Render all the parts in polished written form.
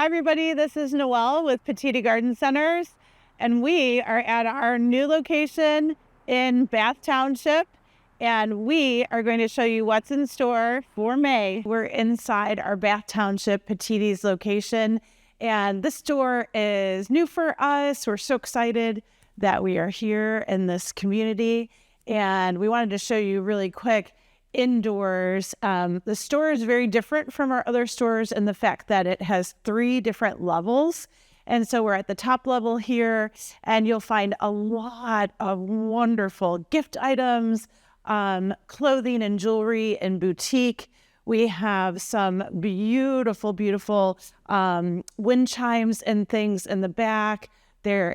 Hi everybody, this is Noelle with Petitti Garden Centers, and we are at our new location in Bath Township, and we are going to show you what's in store for May. We're inside our Bath Township Petitti's location, and this store is new for us. We're so excited that we are here in this community, and we wanted to show you really quick indoors. The store is very different from our other stores in the fact that it has 3 different levels. And so we're at the top level here, and you'll find a lot of wonderful gift items, clothing and jewelry and boutique. We have some beautiful, beautiful wind chimes and things in the back. There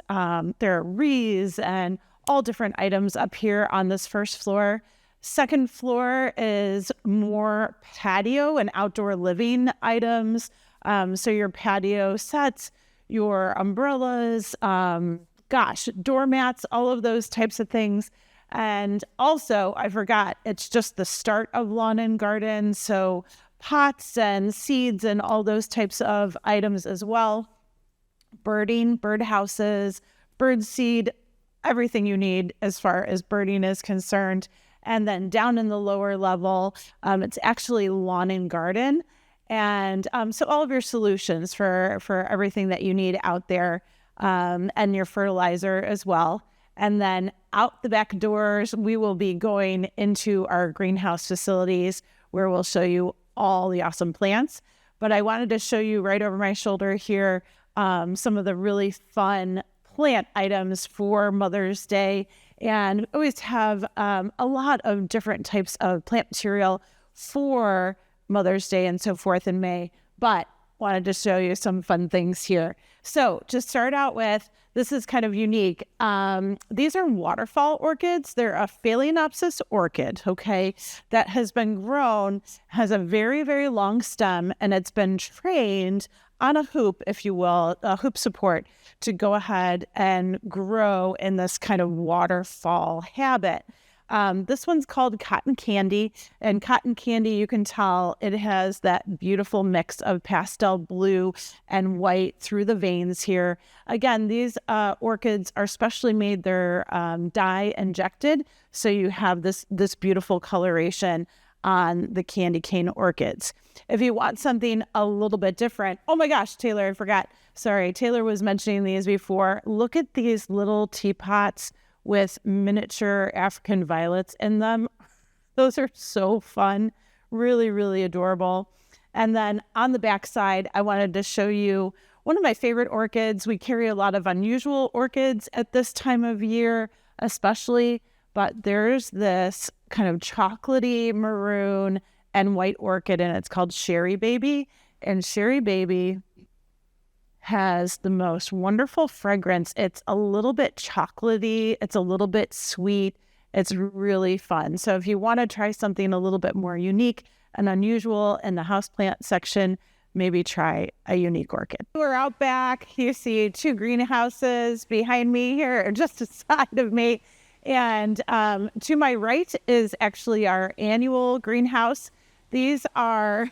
are wreaths and all different items up here on this first floor. Second floor is more patio and outdoor living items. So your patio sets, your umbrellas, doormats, all of those types of things. And also, I forgot, it's just the start of lawn and garden. So pots and seeds and all those types of items as well. Birding, bird houses, bird seed, everything you need as far as birding is concerned. And then down in the lower level, it's actually lawn and garden. And so all of your solutions for everything that you need out there, and your fertilizer as well. And then out the back doors, we will be going into our greenhouse facilities where we'll show you all the awesome plants. But I wanted to show you right over my shoulder here some of the really fun plant items for Mother's Day. And we always have a lot of different types of plant material for Mother's Day and so forth in May, but wanted to show you some fun things here. So to start out with, this is kind of unique. These are waterfall orchids. They're a Phalaenopsis orchid, okay, that has been grown, has a very, very long stem, and it's been trained on a hoop, if you will, a hoop support, to go ahead and grow in this kind of waterfall habit. This one's called Cotton Candy, and Cotton Candy, you can tell it has that beautiful mix of pastel blue and white through the veins here. Again, these orchids are specially made. They're dye injected, so you have this beautiful coloration on the candy cane orchids. If you want something a little bit different, oh my gosh, Taylor, I forgot. Sorry, Taylor was mentioning these before. Look at these little teapots with miniature African violets in them. Those are so fun, really, really adorable. And then on the back side, I wanted to show you one of my favorite orchids. We carry a lot of unusual orchids at this time of year, especially, but there's this kind of chocolatey maroon and white orchid, and it's called Sherry Baby. And Sherry Baby has the most wonderful fragrance. It's a little bit chocolatey. It's a little bit sweet. It's really fun. So if you want to try something a little bit more unique and unusual in the houseplant section, maybe try a unique orchid. We're out back. You see 2 greenhouses behind me here, just aside of me. And to my right is actually our annual greenhouse. These are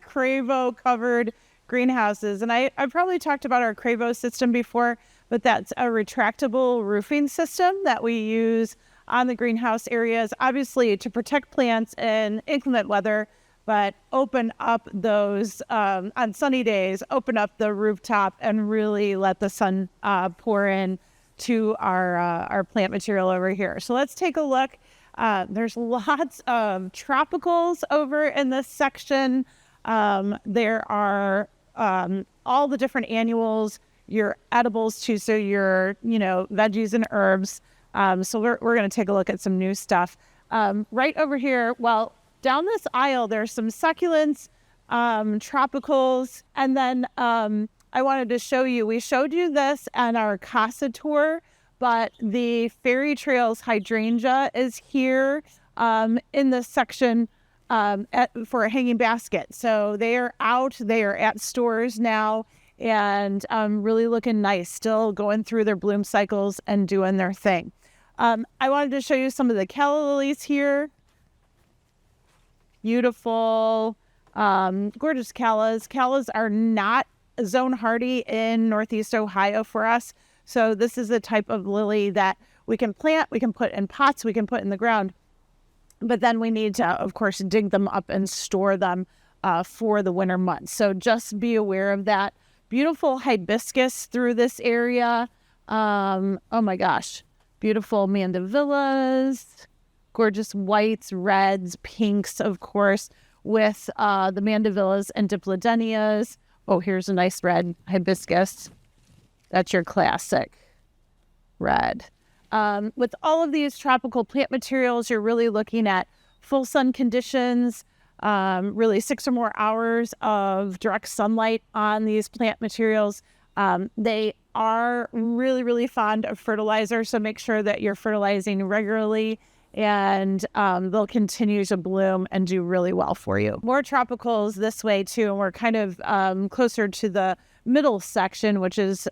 Cravo covered greenhouses. And I probably talked about our Cravo system before, but that's a retractable roofing system that we use on the greenhouse areas, obviously to protect plants in inclement weather, but open up those, on sunny days, open up the rooftop and really let the sun pour in to our plant material over here. So let's take a look. There's lots of tropicals over in this section. There are all the different annuals, your edibles too, so your veggies and herbs. So we're going to take a look at some new stuff. Right over here, well, down this aisle, there's some succulents, tropicals, and then I wanted to show you, we showed you this on our Casa tour, but the Fairy Trails hydrangea is here in this section for a hanging basket. So they are out, they are at stores now, and really looking nice, still going through their bloom cycles and doing their thing. I wanted to show you some of the calla lilies here. Beautiful Gorgeous callas. Callas are not zone hardy in Northeast Ohio for us. So this is a type of lily that we can plant, we can put in pots, we can put in the ground. But then we need to, of course, dig them up and store them for the winter months. So just be aware of that. Beautiful hibiscus through this area. Oh my gosh. Beautiful mandevillas, gorgeous whites, reds, pinks, of course, with the mandevillas and diplodenias. Oh, here's a nice red hibiscus. That's your classic red. With all of these tropical plant materials, you're really looking at full sun conditions, really 6 or more hours of direct sunlight on these plant materials. They are really, really fond of fertilizer, so make sure that you're fertilizing regularly, and they'll continue to bloom and do really well for you. More tropicals this way too, and we're kind of closer to the middle section, which is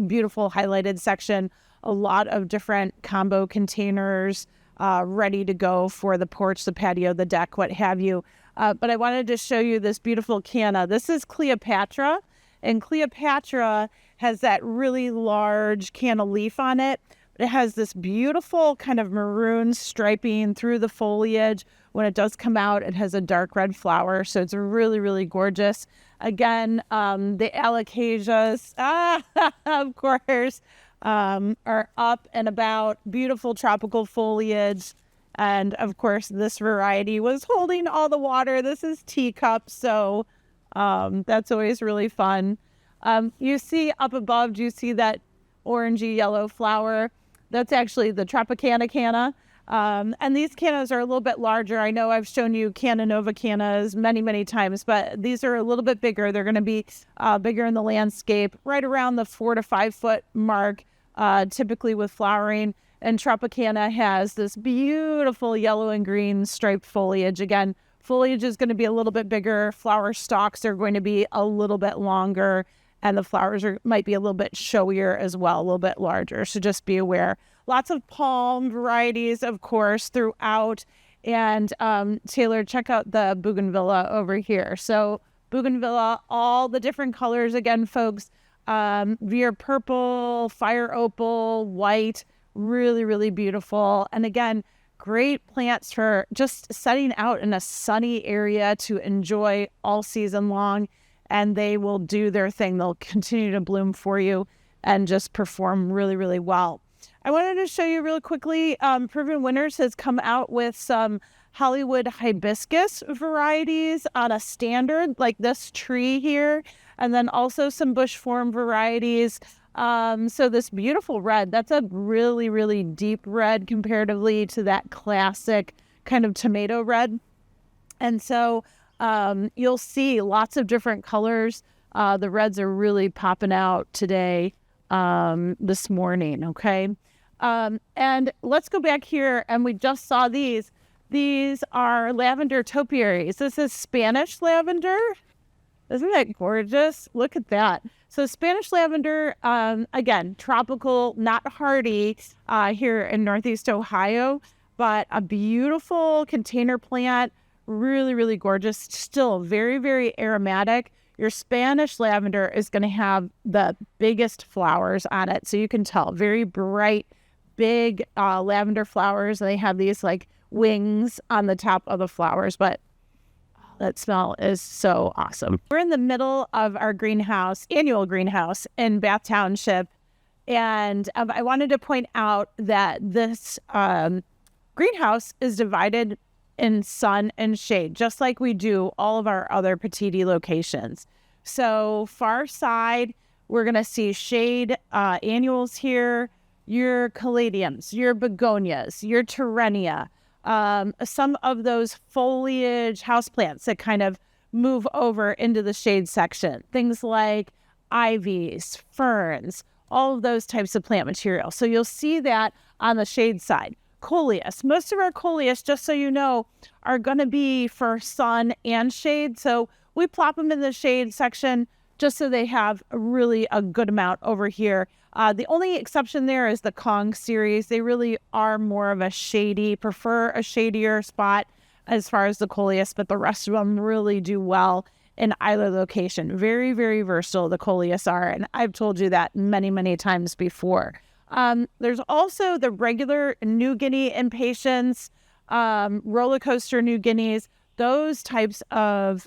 beautiful highlighted section. A lot of different combo containers ready to go for the porch, the patio, the deck, what have you. But I wanted to show you this beautiful canna. This is Cleopatra, and Cleopatra has that really large canna leaf on it. It has this beautiful kind of maroon striping through the foliage. When it does come out, it has a dark red flower, so it's really, really gorgeous. Again, the alocasias, of course, are up and about, beautiful tropical foliage. And of course, this variety was holding all the water. This is teacup, so that's always really fun. You see up above, do you see that orangey yellow flower? That's actually the Tropicana canna. And these cannas are a little bit larger. I know I've shown you Canna Nova cannas many, many times, but these are a little bit bigger. They're going to be bigger in the landscape, right around the 4 to 5 foot mark, typically with flowering. And Tropicana has this beautiful yellow and green striped foliage. Again, foliage is going to be a little bit bigger. Flower stalks are going to be a little bit longer, and the flowers might be a little bit showier as well, a little bit larger. So just be aware. Lots of palm varieties, of course, throughout. And Taylor, check out the bougainvillea over here. So bougainvillea, all the different colors again, folks. Veer purple, fire opal, white, really, really beautiful. And again, great plants for just setting out in a sunny area to enjoy all season long. And they will do their thing. They'll continue to bloom for you and just perform really, really well. I wanted to show you real quickly, Proven Winners has come out with some Hollywood hibiscus varieties on a standard, like this tree here, and then also some bush form varieties. So this beautiful red, that's a really, really deep red comparatively to that classic kind of tomato red. And so you'll see lots of different colors. The reds are really popping out today, this morning, okay? And let's go back here, and we just saw these. These are lavender topiaries. This is Spanish lavender. Isn't that gorgeous? Look at that. So Spanish lavender, again, tropical, not hardy here in Northeast Ohio, but a beautiful container plant. Really, really gorgeous. Still very, very aromatic. Your Spanish lavender is going to have the biggest flowers on it. So you can tell, very bright, big lavender flowers. They have these like wings on the top of the flowers, but that smell is so awesome. We're in the middle of our greenhouse, annual greenhouse in Bath Township. And I wanted to point out that this greenhouse is divided in sun and shade, just like we do all of our other Petitti locations. So far side, we're going to see shade annuals here, your caladiums, your begonias, your terrenia, some of those foliage houseplants that kind of move over into the shade section. Things like ivies, ferns, all of those types of plant material. So you'll see that on the shade side. Coleus. Most of our coleus, just so you know, are going to be for sun and shade. So we plop them in the shade section just so they have really a good amount over here. The only exception there is the Kong series. They really are more of a shady, prefer a shadier spot. as far as the coleus, but the rest of them really do well in either location. Very, very versatile, the coleus are, and I've told you that many, many times before. There's also the regular New Guinea impatiens, roller coaster New Guineas. Those types of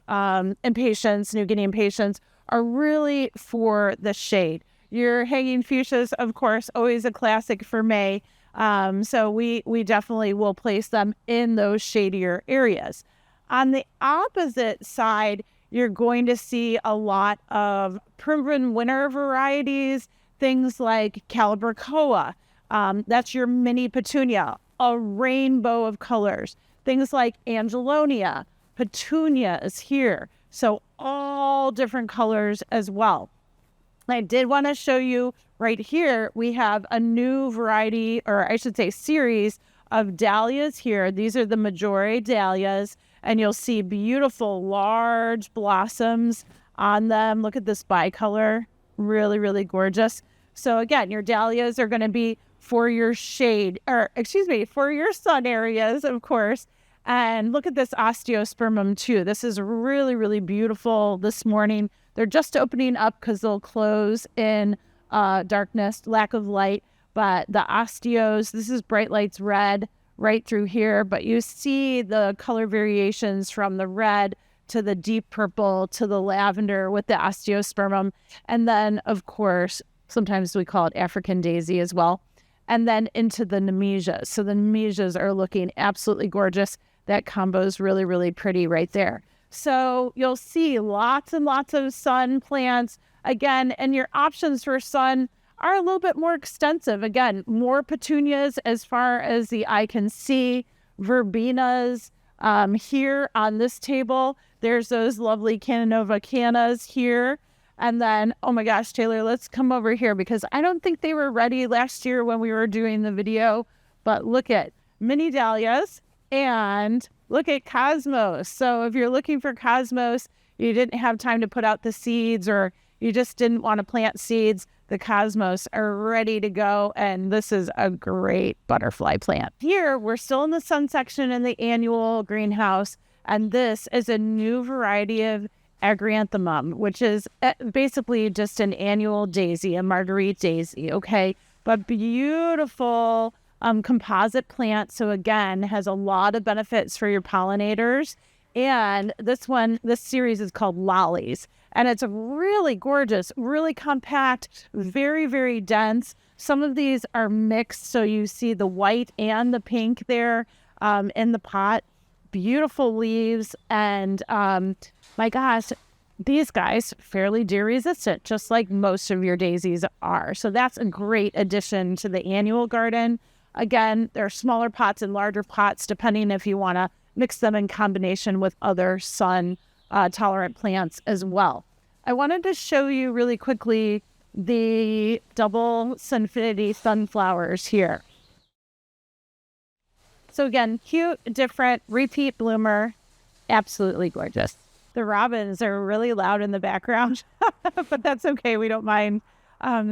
impatiens, New Guinea impatiens, are really for the shade. Your hanging fuchsias, of course, always a classic for May. So we definitely will place them in those shadier areas. On the opposite side, you're going to see a lot of Primrose winter varieties, things like Calibrachoa. That's your mini petunia, a rainbow of colors. Things like Angelonia, Petunia is here. So all different colors as well. I did want to show you right here, we have a new variety, or I should say series of dahlias here. These are the Majore dahlias, and you'll see beautiful large blossoms on them. Look at this bicolor, really, really gorgeous. So again, your dahlias are going to be for your shade, or excuse me, for your sun areas, of course. And look at this osteospermum too. This is really, really beautiful this morning. They're just opening up because they'll close in darkness, lack of light. But the osteos, this is Bright Lights Red right through here. But you see the color variations from the red to the deep purple to the lavender with the osteospermum. And then, of course, sometimes we call it African daisy as well. And then into the nemesias. So the nemesias are looking absolutely gorgeous. That combo is really, really pretty right there. So you'll see lots and lots of sun plants again, and your options for sun are a little bit more extensive. Again, more petunias as far as the eye can see, verbenas here on this table. There's those lovely Cananova cannas here. And then, oh my gosh, Taylor, let's come over here because I don't think they were ready last year when we were doing the video. But look at mini dahlias and look at cosmos. So if you're looking for cosmos, you didn't have time to put out the seeds or you just didn't want to plant seeds, the cosmos are ready to go. And this is a great butterfly plant. Here, we're still in the sun section in the annual greenhouse. And this is a new variety of agranthemum, which is basically just an annual daisy, a marguerite daisy, okay? But beautiful composite plant. So again, has a lot of benefits for your pollinators. And this series is called Lollies. And it's really gorgeous, really compact, very, very dense. Some of these are mixed. So you see the white and the pink there in the pot. Beautiful leaves. And my gosh, these guys fairly deer resistant, just like most of your daisies are. So that's a great addition to the annual garden. Again, there are smaller pots and larger pots, depending if you want to mix them in combination with other sun tolerant plants as well. I wanted to show you really quickly the double Sunfinity sunflowers here. So again, cute, different, repeat bloomer, absolutely gorgeous. The robins are really loud in the background, but that's okay. We don't mind.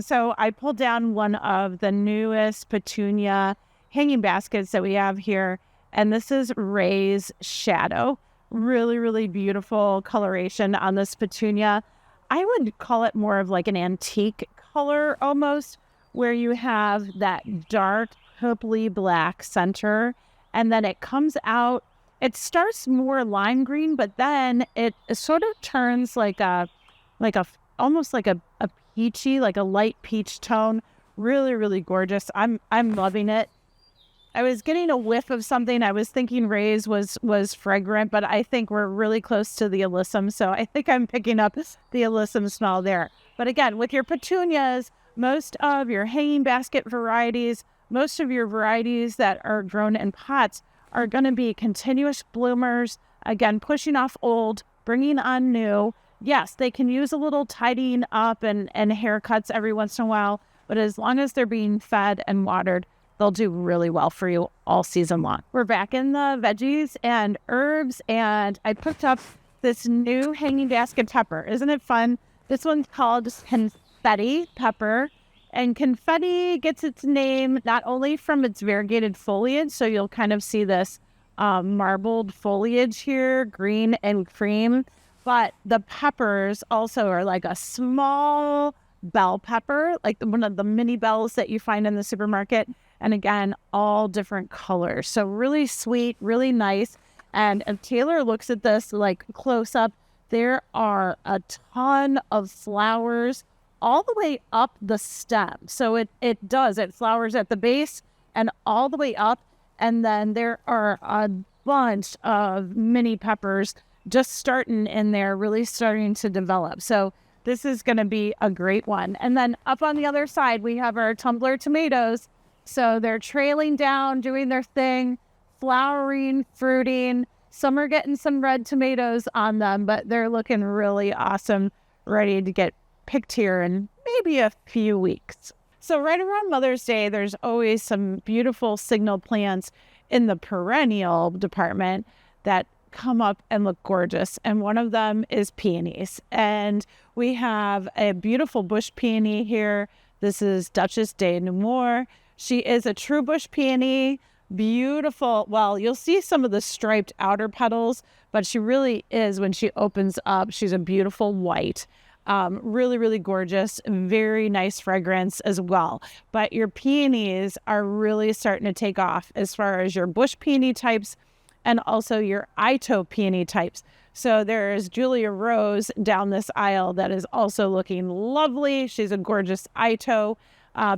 So I pulled down one of the newest petunia hanging baskets that we have here. And this is Ray's Shadow. Really, really beautiful coloration on this petunia. I would call it more of like an antique color almost, where you have that dark purpley black center. And then it comes out, it starts more lime green, but then it sort of turns almost like a peachy, like a light peach tone. Really, really gorgeous. I'm loving it. I was getting a whiff of something. I was thinking Ray's was fragrant, but I think we're really close to the alyssum. So I think I'm picking up the alyssum smell there. But again, with your petunias, most of your hanging basket varieties, most of your varieties that are grown in pots are going to be continuous bloomers. Again, pushing off old, bringing on new. Yes, they can use a little tidying up and haircuts every once in a while, but as long as they're being fed and watered, they'll do really well for you all season long. We're back in the veggies and herbs, and I picked up this new hanging basket pepper. Isn't it fun? This one's called confetti pepper, and confetti gets its name not only from its variegated foliage, so you'll kind of see this marbled foliage here, green and cream. But the peppers also are like a small bell pepper, like one of the mini bells that you find in the supermarket. And again, all different colors. So really sweet, really nice. And if Taylor looks at this like close up, there are a ton of flowers all the way up the stem. So it flowers at the base and all the way up. And then there are a bunch of mini peppers just starting in there, really starting to develop. So this is going to be a great one. And then up on the other side, we have our tumbler tomatoes. So they're trailing down, doing their thing, flowering, fruiting. Some are getting some red tomatoes on them, but they're looking really awesome, ready to get picked here in maybe a few weeks. So right around Mother's Day, there's always some beautiful signal plants in the perennial department that come up and look gorgeous. And one of them is peonies. And we have a beautiful bush peony here. This is Duchess de Nemours. She is a true bush peony. Beautiful. Well, you'll see some of the striped outer petals, but she really is, when she opens up, she's a beautiful white. Really, really gorgeous. Very nice fragrance as well. But your peonies are really starting to take off as far as your bush peony types and also your Ito peony types. So there's Julia Rose down this aisle that is also looking lovely. She's a gorgeous Ito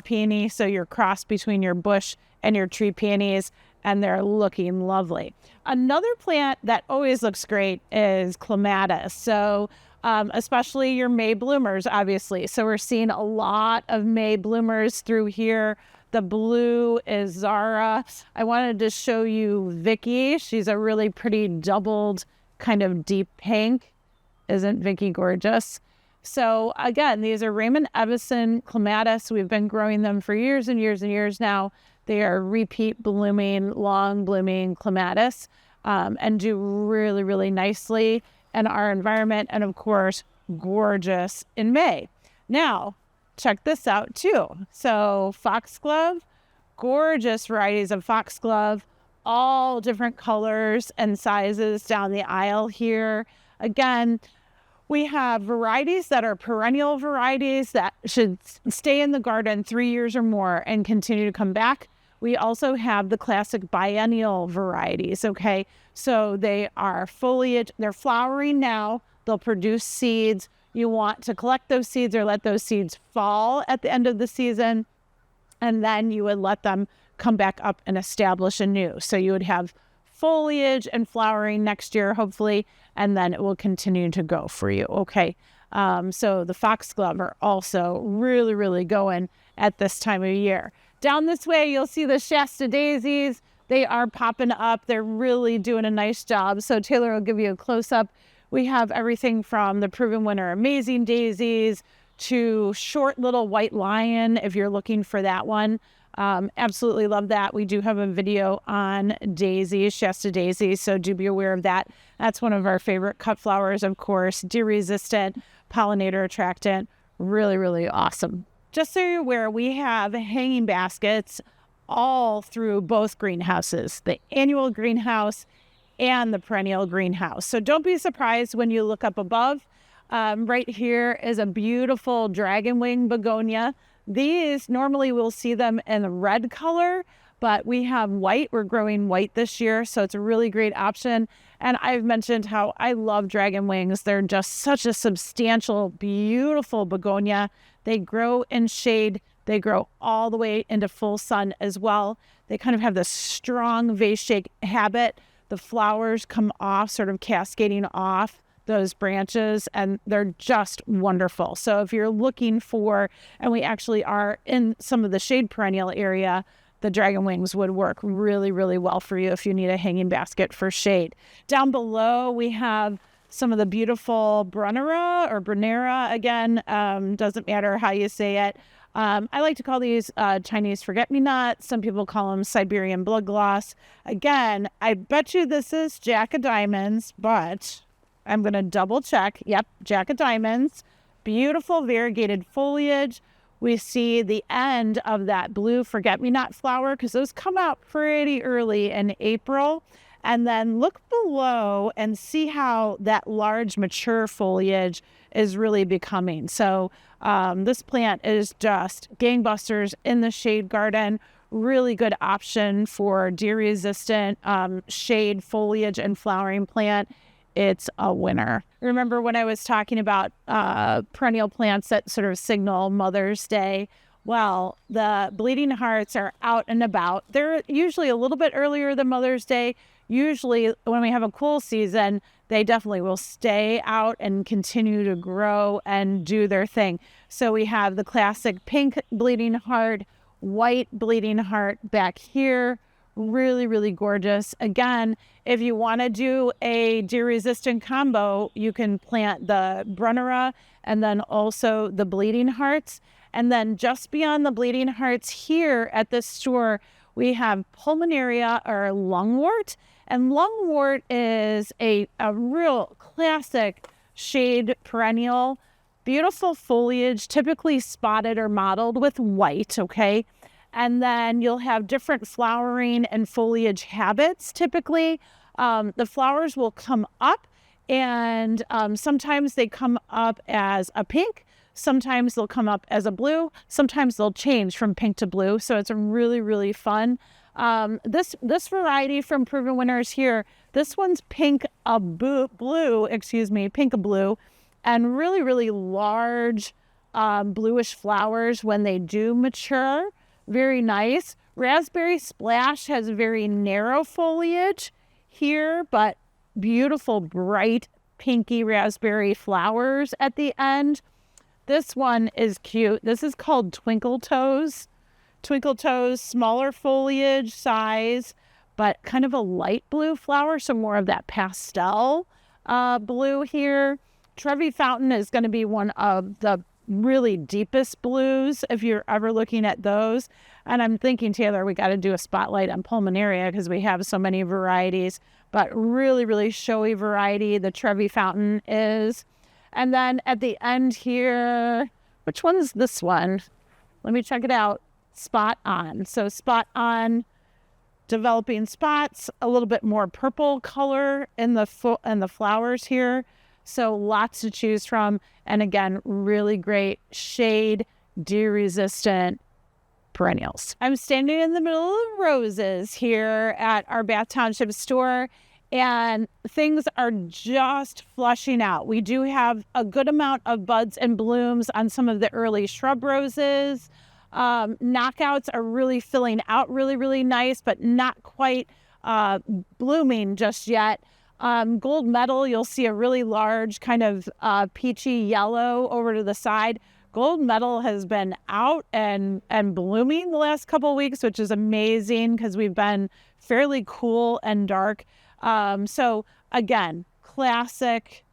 peony. So you're cross between your bush and your tree peonies, and they're looking lovely. Another plant that always looks great is clematis. So especially your May bloomers, obviously. So we're seeing a lot of May bloomers through here. The blue is Zara. I wanted to show you Vicky. She's a really pretty doubled kind of deep pink. Isn't Vicky gorgeous? So again, these are Raymond Evison clematis. We've been growing them for years and years and years now. They are repeat blooming, long blooming clematis and do really, really nicely in our environment. And of course, gorgeous in May. Now, check this out too. So foxglove, gorgeous varieties of foxglove, all different colors and sizes down the aisle here. Again, we have varieties that are perennial varieties that should stay in the garden 3 years or more and continue to come back. We also have the classic biennial varieties, okay? So they are foliage, they're flowering now, they'll produce seeds. You want to collect those seeds or let those seeds fall at the end of the season, and then you would let them come back up and establish anew. So you would have foliage and flowering next year, hopefully, and then it will continue to go for you, okay? So the foxglove are also really, really going at this time of year. Down this way, you'll see the Shasta daisies. They are popping up. They're really doing a nice job. So Taylor will give you a close-up. We have everything from the Proven Winner Amazing Daisies to short little white lion, if you're looking for that one. Absolutely love that. We do have a video on daisies, Shasta daisies, so do be aware of that. That's one of our favorite cut flowers, of course. Deer resistant, pollinator attractant. Really, really awesome. Just so you're aware, we have hanging baskets all through both greenhouses, the annual greenhouse and the perennial greenhouse. So don't be surprised when you look up above. Right here is a beautiful dragon wing begonia. These, normally we'll see them in a red color, but we have white. We're growing white this year, so it's a really great option. And I've mentioned how I love dragon wings. They're just such a substantial, beautiful begonia. They grow in shade. They grow all the way into full sun as well. They kind of have this strong vase-shaped habit. The flowers come off, sort of cascading off those branches, and they're just wonderful. So if you're looking for, and we actually are in some of the shade perennial area, the dragon wings would work really, really well for you if you need a hanging basket for shade. Down below, we have some of the beautiful Brunnera, again, doesn't matter how you say it. I like to call these Chinese forget-me-not. Some people call them Siberian blood gloss. Again, I bet you this is Jack of Diamonds, but I'm going to double check. Yep, Jack of Diamonds. Beautiful variegated foliage. We see the end of that blue forget-me-not flower because those come out pretty early in April. And then look below and see how that large mature foliage is really becoming. So this plant is just gangbusters in the shade garden. Really good option for deer-resistant shade foliage and flowering plant. It's a winner. Remember when I was talking about perennial plants that sort of signal Mother's Day? Well, the bleeding hearts are out and about. They're usually a little bit earlier than Mother's Day. Usually when we have a cool season, they definitely will stay out and continue to grow and do their thing. So we have the classic pink bleeding heart, white bleeding heart back here. Really, really gorgeous. Again, if you want to do a deer-resistant combo, you can plant the Brunnera and then also the bleeding hearts. And then just beyond the bleeding hearts here at this store, we have pulmonaria or lungwort. And lungwort is a real classic shade perennial. Beautiful foliage, typically spotted or mottled with white, okay? And then you'll have different flowering and foliage habits. Typically, the flowers will come up, and sometimes they come up as a pink. Sometimes they'll come up as a blue. Sometimes they'll change from pink to blue. So it's a really, really fun. This variety from Proven Winners here, this one's pink blue, and really, really large bluish flowers when they do mature. Very nice. Raspberry Splash has very narrow foliage here, but beautiful, bright, pinky raspberry flowers at the end. This one is cute. This is called Twinkle Toes. Twinkle Toes, smaller foliage size, but kind of a light blue flower, so more of that pastel blue here. Trevi Fountain is going to be one of the really deepest blues if you're ever looking at those. And I'm thinking, Taylor, we got to do a spotlight on pulmonaria because we have so many varieties, but really, really showy variety the Trevi Fountain is. And then at the end here, which one's this one? Let me check it out. Spot On. So Spot On, developing spots, a little bit more purple color in the flowers here. So lots to choose from. And again, really great shade, deer-resistant perennials. I'm standing in the middle of the roses here at our Bath Township store, and things are just flushing out. We do have a good amount of buds and blooms on some of the early shrub roses. Knockouts are really filling out really, really nice, but not quite blooming just yet. Gold Medal, you'll see a really large kind of peachy yellow over to the side. Gold Medal has been out and blooming the last couple of weeks, which is amazing because we've been fairly cool and dark. So again, classic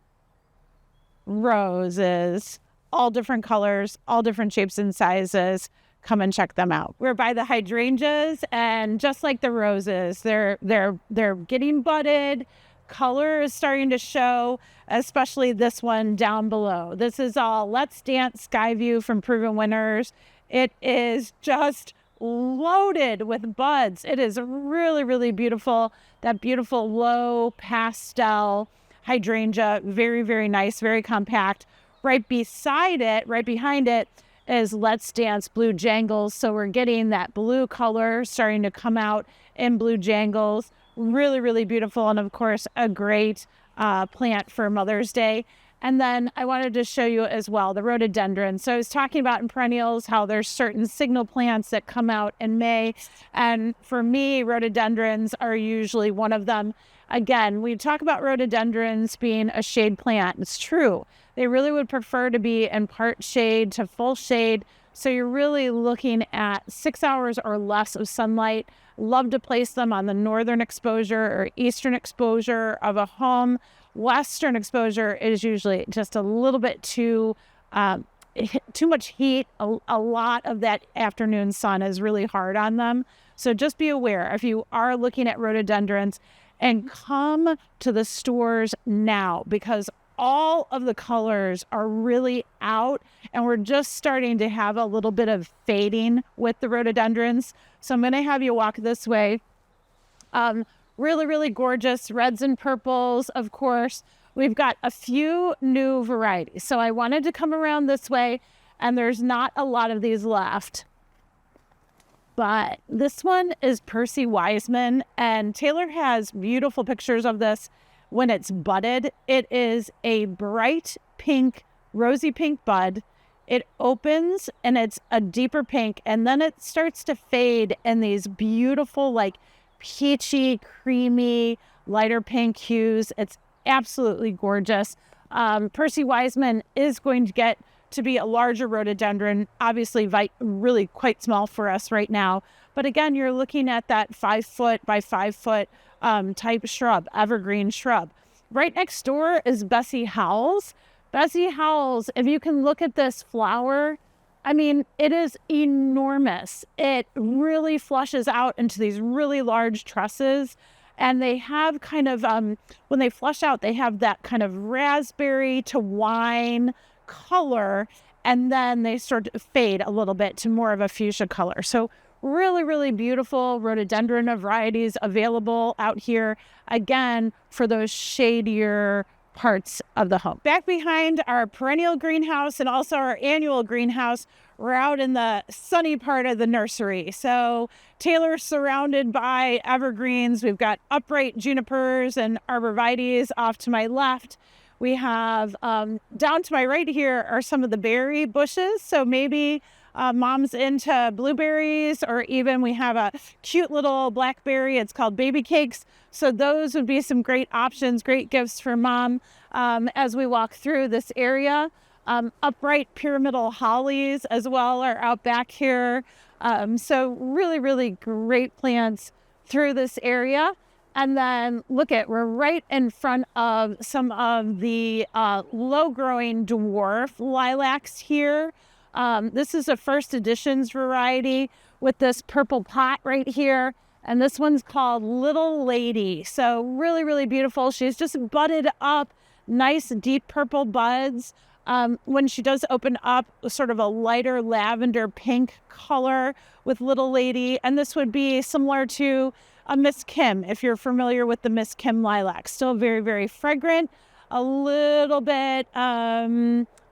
roses, all different colors, all different shapes and sizes. Come and check them out. We're by the hydrangeas, and just like the roses, they're getting budded. Color is starting to show, especially this one down below. This is all Let's Dance Sky View from Proven Winners. It is just loaded with buds. It is really, really beautiful. That beautiful low pastel hydrangea, very, very nice, very compact. Right beside it, right behind it, is Let's Dance Blue Jangles. So we're getting that blue color starting to come out in blue jangles. Really, really beautiful. And of course, a great plant for Mother's Day. And then I wanted to show you as well the rhododendrons. So I was talking about in perennials how there's certain signal plants that come out in May. And for me, rhododendrons are usually one of them. Again, we talk about rhododendrons being a shade plant. It's true. They really would prefer to be in part shade to full shade. So you're really looking at 6 hours or less of sunlight. Love to place them on the northern exposure or eastern exposure of a home. Western exposure is usually just a little bit too much heat. A lot of that afternoon sun is really hard on them. So just be aware if you are looking at rhododendrons, and come to the stores now because all of the colors are really out, and we're just starting to have a little bit of fading with the rhododendrons. So I'm going to have you walk this way. Really, really gorgeous. Reds and purples, of course. We've got a few new varieties. So I wanted to come around this way, and there's not a lot of these left. But this one is Percy Wiseman, and Taylor has beautiful pictures of this when it's budded. It is a bright pink, rosy pink bud. It opens and it's a deeper pink, and then it starts to fade in these beautiful, like peachy, creamy, lighter pink hues. It's absolutely gorgeous. Percy Wiseman is going to get to be a larger rhododendron, obviously really quite small for us right now. But again, you're looking at that 5 foot by 5 foot type shrub, evergreen shrub. Right next door is Bessie Howells. Bessie Howells, if you can look at this flower, I mean, it is enormous. It really flushes out into these really large trusses. And they have kind of, when they flush out, they have that kind of raspberry to wine color, and then they start to fade a little bit to more of a fuchsia color. So really, really beautiful rhododendron varieties available out here, again, for those shadier parts of the home. Back behind our perennial greenhouse and also our annual greenhouse, we're out in the sunny part of the nursery. So Taylor's surrounded by evergreens. We've got upright junipers and arborvitaes off to my left. We have down to my right here are some of the berry bushes. So maybe mom's into blueberries, or even we have a cute little blackberry. It's called baby cakes. So those would be some great options, great gifts for mom as we walk through this area. Upright pyramidal hollies as well are out back here. So really, really great plants through this area. And then we're right in front of some of the low-growing dwarf lilacs here. This is a first editions variety with this purple pot right here. And this one's called Little Lady. So really, really beautiful. She's just budded up, nice deep purple buds. When she does open up, sort of a lighter lavender pink color with Little Lady. And this would be similar to a Miss Kim, if you're familiar with the Miss Kim lilac. Still very, very fragrant, a little bit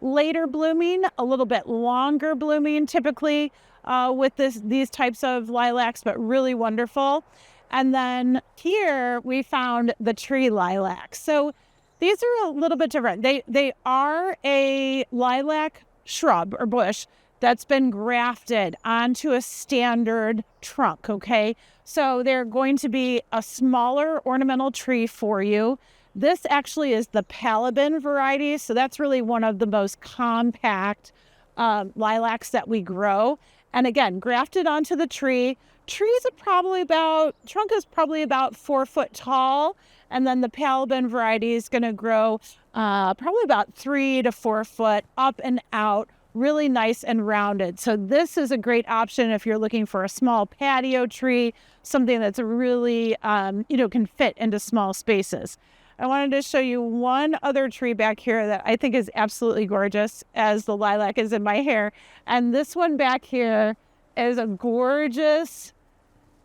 later blooming, a little bit longer blooming typically with these types of lilacs, but really wonderful. And then here we found the tree lilacs. So these are a little bit different. They are a lilac shrub or bush that's been grafted onto a standard trunk, okay? So they're going to be a smaller ornamental tree for you. This actually is the Palabin variety, so that's really one of the most compact lilacs that we grow. And again, grafted onto the tree. Trunk is probably about 4 foot tall, and then the Palabin variety is going to grow probably about 3 to 4 foot up and out, really nice and rounded. So this is a great option if you're looking for a small patio tree, something that's really, can fit into small spaces. I wanted to show you one other tree back here that I think is absolutely gorgeous, as the lilac is in my hair. And this one back here is a gorgeous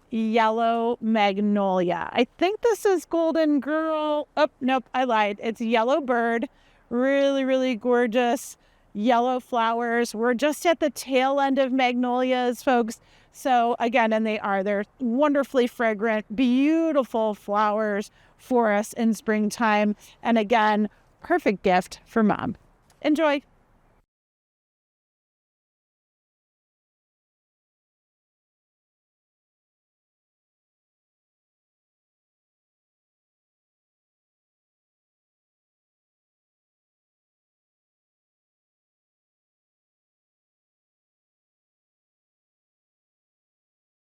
yellow magnolia. I think this is Golden Girl. Oh, nope, I lied. It's Yellow Bird. Really, really gorgeous yellow flowers. We're just at the tail end of magnolias, folks. So again, they're wonderfully fragrant, beautiful flowers for us in springtime. And again, perfect gift for mom. Enjoy.